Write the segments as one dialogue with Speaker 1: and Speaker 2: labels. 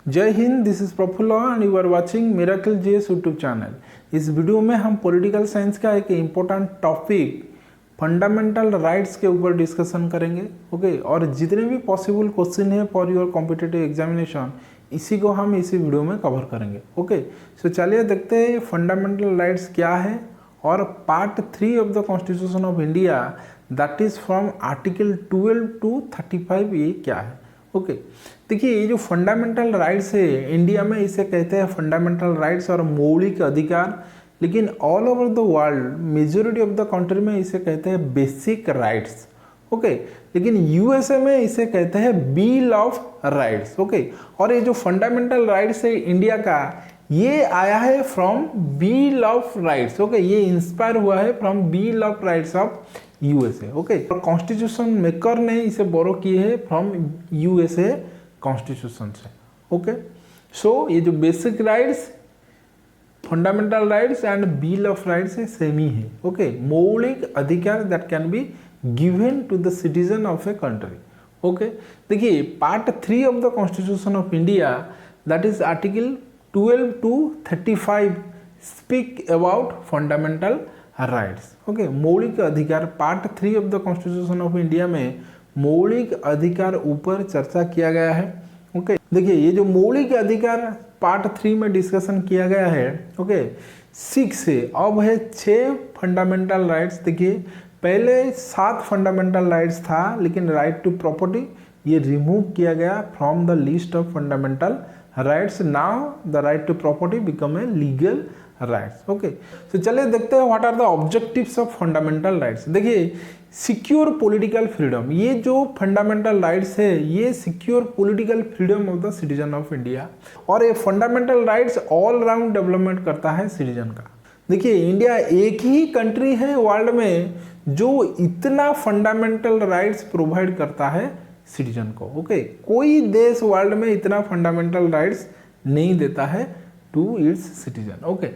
Speaker 1: जय Hind, this is Prafull and you are watching miracle GS YouTube channel. इस video में हम पॉलिटिकल साइंस का एक इम्पोर्टेंट टॉपिक फंडामेंटल राइट्स के ऊपर डिस्कशन करेंगे। ओके, और जितने भी पॉसिबल क्वेश्चन है फॉर योर कॉम्पिटिटिव एग्जामिनेशन इसी को हम इसी वीडियो में कवर करेंगे। ओके, सो चलिए देखते हैं फंडामेंटल राइट्स क्या है और part 3 of the constitution of India that is from article 12 to 35 ये क्या है। ओके, देखिए ये जो फंडामेंटल राइट्स है इंडिया में इसे कहते हैं फंडामेंटल राइट्स और मौलिक अधिकार, लेकिन all over the world majority of the country में इसे कहते हैं बेसिक राइट्स। ओके, लेकिन यूएसए में इसे कहते हैं बिल ऑफ राइट्स। ओके, और ये जो फंडामेंटल राइट्स है इंडिया का ये आया है from bill of rights. Okay, ये इंस्पायर हुआ है from bill of rights of USA. Okay, और कॉन्स्टिट्यूशन मेकर ने इसे बोरो किए हैं फ्रॉम यूएसए कॉन्स्टिट्यूशन से। ओके, सो ये जो basic rights, fundamental rights and bill of rights है सेम ही है। ओके, मौलिक अधिकार that can be given to the citizen of a country. Okay, देखिए part 3 of the constitution of India that is article 12 to 35 speak about fundamental rights. Okay, मौलिक अधिकार part 3 of the constitution of India में मौलिक अधिकार ऊपर चर्चा किया गया है। ओके, देखिए ये जो मौलिक अधिकार पार्ट 3 में डिस्कशन किया गया है, ओके 6 है, अब है 6 फंडामेंटल राइट्स। देखिए पहले 7 फंडामेंटल राइट्स था, लेकिन राइट टू प्रॉपर्टी ये रिमूव किया गया from the list of fundamental rights. Now the right to property become a legal rights. Okay, तो चलिए देखते हैं what are the objectives of fundamental rights. देखिए सिक्योर पॉलिटिकल फ्रीडम, ये जो फंडामेंटल राइट्स है ये secure political freedom of the citizen of India, और ये fundamental rights all round development करता है सिटीजन का। देखिए इंडिया एक ही कंट्री है वर्ल्ड में जो इतना फंडामेंटल राइट्स प्रोवाइड करता है सिटीजन को। ओके, कोई देश वर्ल्ड में इतना फंडामेंटल राइट्स नहीं देता है टू इट्स सिटीजन। ओके,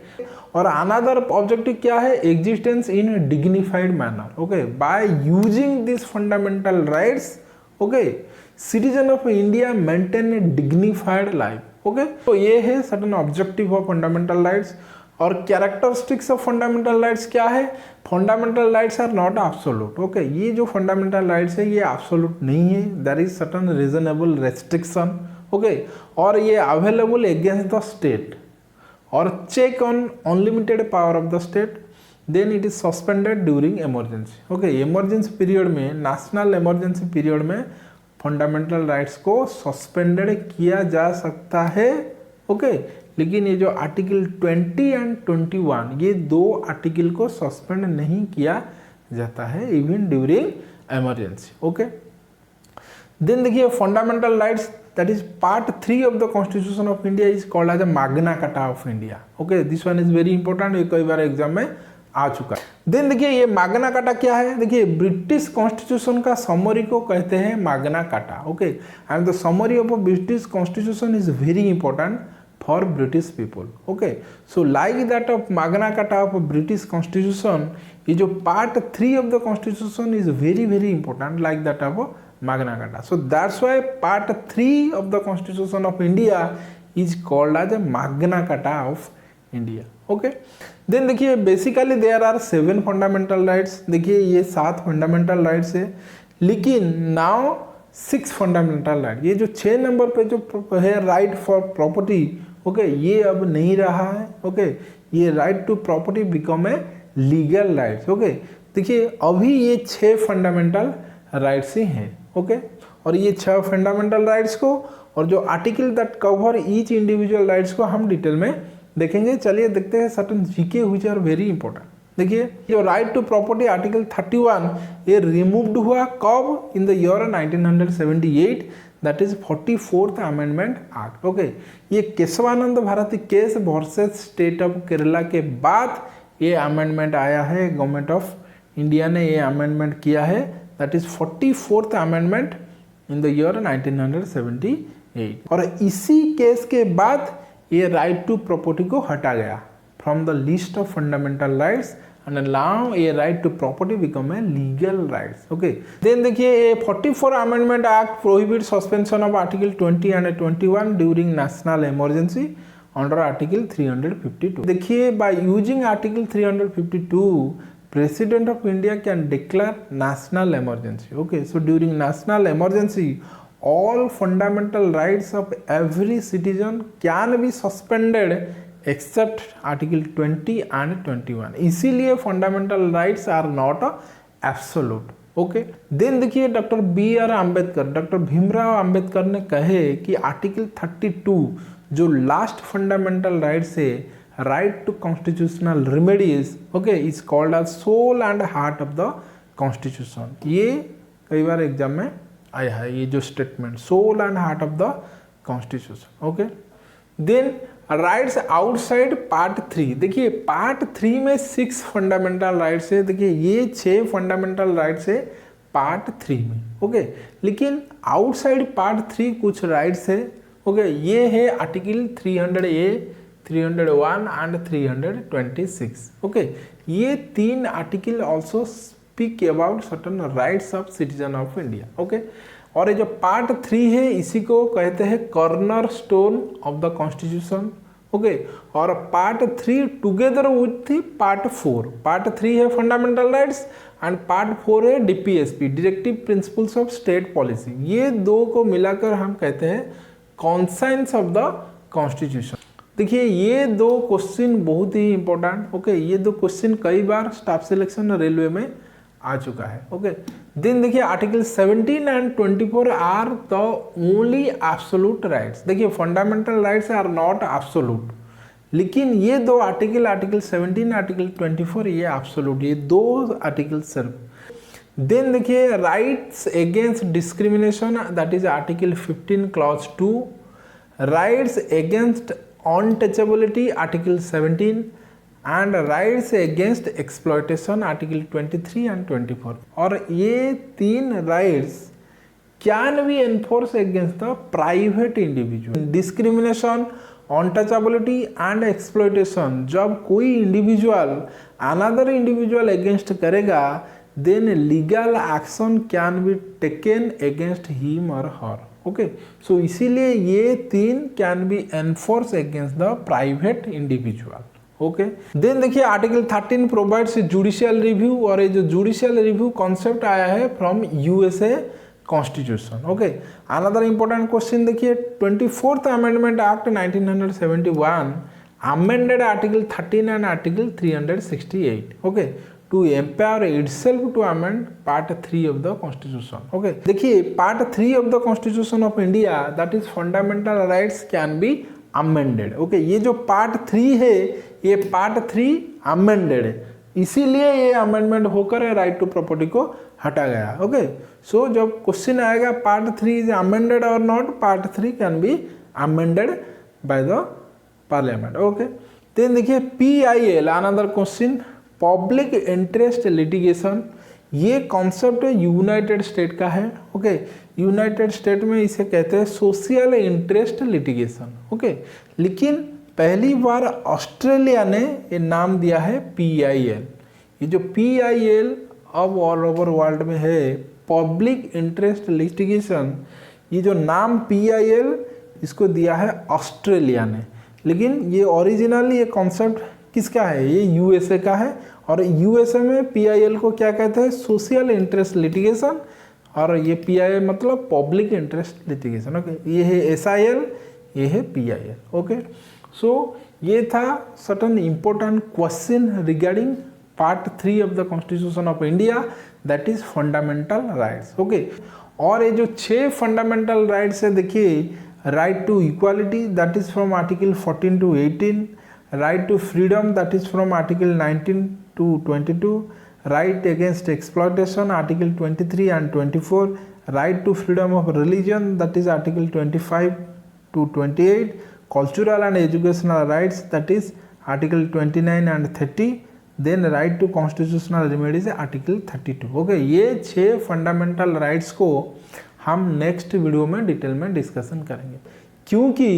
Speaker 1: और अनदर ऑब्जेक्टिव क्या है, existence in dignified manner. Okay, by using this fundamental rights, okay citizen of India maintain a dignified life. Okay, तो ये है certain objective of fundamental rights. और कैरेक्टरिस्टिक्स ऑफ फंडामेंटल राइट्स क्या है, fundamental rights are not absolute. Okay, ये जो fundamental rights है ये एब्सोल्यूट नहीं है, there is certain reasonable restriction. Okay, और ये अवेलेबल अगेंस्ट द स्टेट और check on unlimited power of the state, then it is suspended during emergency. Okay, emergency period में, नेशनल इमरजेंसी पीरियड में fundamental rights को suspended किया जा सकता है। ओके, लेकिन ये जो आर्टिकल 20 एंड 21 ये 2 आर्टिकल को सस्पेंड नहीं किया जाता है even during emergency. Okay, then देखिए fundamental rights that is part 3 of the constitution of India is called as the Magna Carta of India. Okay, this one is very important, ये कई बार exam में आ चुका है। देन देखिए ये मैग्ना कार्टा क्या है, देखिए ब्रिटिश कॉन्स्टिट्यूशन का समरी को कहते हैं Magna carta. Okay, and the summary of a British constitution is very important for British people. Okay, so like that of Magna Carta of British Constitution, ये जो part 3 of the Constitution is very very important like that of Magna Carta. So that's why part 3 of the Constitution of India is called as a Magna Carta of India. Okay, then देखिए basically there are 7 fundamental rights। देखिए ये 7 fundamental rights है, लेकिन now 6 fundamental right, ये जो 6 number पे जो है राइट फॉर प्रॉपर्टी, ओके ये अब नहीं रहा है। ओके, ये right to property become a legal rights. Okay, देखिए अभी ये 6 फंडामेंटल राइट्स ही हैं। ओके, और ये 6 फंडामेंटल राइट्स को और जो article that cover each individual rights को हम डिटेल में देखेंगे। चलिए देखते हैं certain GK which are very important. देखिए जो राइट टू प्रॉपर्टी आर्टिकल 31 ये रिमूव्ड हुआ कब, in the year 1978, that is 44th amendment act. Okay, ये Kesavananda Bharati case versus state of Kerala के बाद ये अमेंडमेंट आया है, गवर्नमेंट ऑफ इंडिया ने ये अमेंडमेंट किया है, that is 44th amendment in the year 1978। और इसी केस के बाद ये राइट टू प्रॉपर्टी को हटा गया from the list of fundamental rights and now a right to property become a legal rights. Okay, then देखिए a 44 Amendment Act prohibits suspension of Article 20 and 21 during national emergency under Article 352. देखिए by using Article 352 President of India can declare national emergency. Okay, so during national emergency all fundamental rights of every citizen can be suspended except Article 20 and 21. इसीलिए fundamental rights are not absolute. Okay, then देखिए doctor B R Ambedkar, doctor Bhimrao Ambedkar ने कहे कि article 32 जो last fundamental rights है, right to constitutional remedies, okay, is called as soul and heart of the constitution. ये कई बार एग्जाम में आया है ये जो statement, soul and heart of the constitution. Okay, then rights outside part 3. देखिए पार्ट 3 में 6 फंडामेंटल राइट्स है. देखिए ये 6 फंडामेंटल राइट्स है पार्ट 3 में. ओके, लेकिन आउटसाइड पार्ट 3 कुछ राइट्स है. ओके, ये है आर्टिकल 300A, 301 एंड 326. ओके, ये 3 article also speak about certain rights of citizen of India. Okay, और ये जो पार्ट 3 है इसी को कहते हैं corner stone of the constitution. Okay, और part 3 together with part 4. Part 3 है फंडामेंटल राइट्स एंड पार्ट 4 है DPSP, directive principles of state policy. ये दो को मिलाकर हम कहते हैं कॉन्साइंस ऑफ द कॉन्स्टिट्यूशन. देखिए ये दो क्वेश्चन बहुत ही इंपॉर्टेंट. ओके, ये दो क्वेश्चन कई बार स्टाफ सिलेक्शन रेलवे में आ चुका है. ओके, देन देखिए article 17 and 24 are the only absolute rights. देखिए fundamental rights are not absolute, लेकिन ये दो आर्टिकल, आर्टिकल 17, आर्टिकल 24, ये एब्सोल्यूट, ये दो आर्टिकल सिर्फ. देन देखिए rights against discrimination, that is article 15 clause 2. Rights against untouchability, article 17, and rights against exploitation, article 23 and 24. और ये 3 rights can be enforce against the private individual. Discrimination, untouchability and exploitation, जब कोई individual another individual against करेगा then legal action can be taken against him और her. Okay, so इसीलिए ये 3 can be enforce against the private individual. Okay, then देखिए article 13 provides judicial review, और ये जो जुडिशियल रिव्यू कॉन्सेप्ट आया है from USA constitution. Okay, another important question देखिए 24th amendment act 1971 amended article 13 and article 368. Okay, to empower itself to amend part 3 of the constitution. Okay, देखिए part 3 of the constitution of India, that is fundamental rights can be amended. Okay, ये जो part 3 है ये part 3 amended है, इसीलिए ये amendment होकर right to property को हटा गया. ओके, सो जब क्वेश्चन आएगा पार्ट 3 इज अमेंडेड और not, part 3 can be amended by the parliament. Okay, then देखिए PIL, another question, public interest litigation. ये कॉन्सेप्ट यूनाइटेड स्टेट का है. ओके, यूनाइटेड स्टेट में इसे कहते हैं सोशल इंटरेस्ट लिटिगेशन. ओके, लेकिन पहली बार ऑस्ट्रेलिया ने ये नाम दिया है PIL. ये जो PIL अब ऑल ओवर वर्ल्ड में है, पब्लिक इंटरेस्ट लिटिगेशन, ये जो नाम PIL इसको दिया है ऑस्ट्रेलिया ने, लेकिन ये ओरिजिनली ये कॉन्सेप्ट किसका है, ये USA का है. और USA में PIL को क्या कहते हैं, सोशल इंटरेस्ट लिटिगेशन, और ये PIL मतलब पब्लिक इंटरेस्ट लिटिगेशन. ओके, ये है SIL, ये है PIL. ओके, सो ये था certain important question regarding part 3 of the constitution of India, that is fundamental rights. Okay, और ये जो 6 फंडामेंटल राइट्स है, देखिए right to equality, that is from article 14 to 18. Right to freedom, that is from article 19 to 22. Right against exploitation, article 23 and 24. Right to freedom of religion, that is article 25 to 28. Cultural and educational rights, that is article 29 and 30. Then right to constitutional remedies, article 32. Okay, ये 6 fundamental rights को हम next video में detail में discussion करेंगे, क्योंकि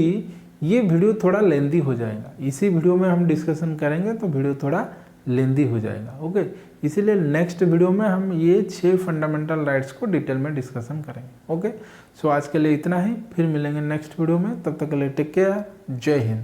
Speaker 1: ये video थोड़ा लेंदी हो जाएगा. इसी वीडियो में हम डिस्कशन करेंगे तो वीडियो थोड़ा लेंदी हो जाएगा। ओके, इसीलिए नेक्स्ट वीडियो में हम ये 6 फंडामेंटल राइट्स को डिटेल में डिस्कशन करेंगे। ओके, सो आज के लिए इतना ही, फिर मिलेंगे नेक्स्ट वीडियो में, तब तक के लिए टेक केयर, जय हिंद।